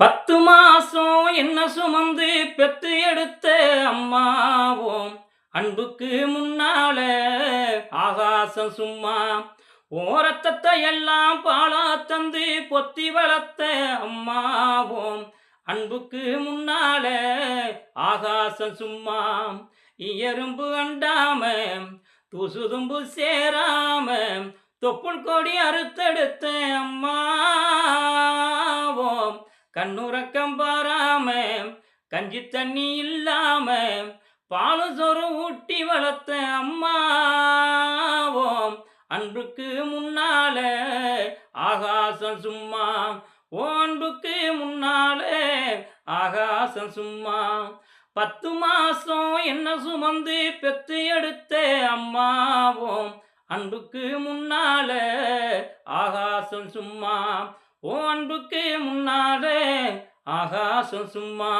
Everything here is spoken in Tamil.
10 மாசம் என்ன சுமந்து பெத்து எடுத்த அம்மாவோம் அன்புக்கு முன்னால ஆகாசம் சும்மா ஓரத்தத்தை எல்லாம் பாலா தந்து பொத்தி வளர்த்த அம்மாவோம் அன்புக்கு முன்னால ஆகாசம் சும்மா எறும்பு அண்டாம தூசுதும்பு சேராம தொப்புள் கொடி அறுத்தெடுத்த அம்மாவோம் கண்ணுறக்கம் பாராம கஞ்சி தண்ணி இல்லாம பாலு சோறு ஊட்டி வளர்த்த அம்மாவோம் அன்புக்கு முன்னால ஆகாசம் சும்மா ஓ அன்புக்கு முன்னால ஆகாசம் சும்மா 10 மாசம் என்ன சுமந்து பெத்து எடுத்த அம்மாவோம் அன்புக்கு முன்னால ஆகாசம் சும்மா ஓ அன்புக்கு முன்னாலே ஆகாசம் சும்மா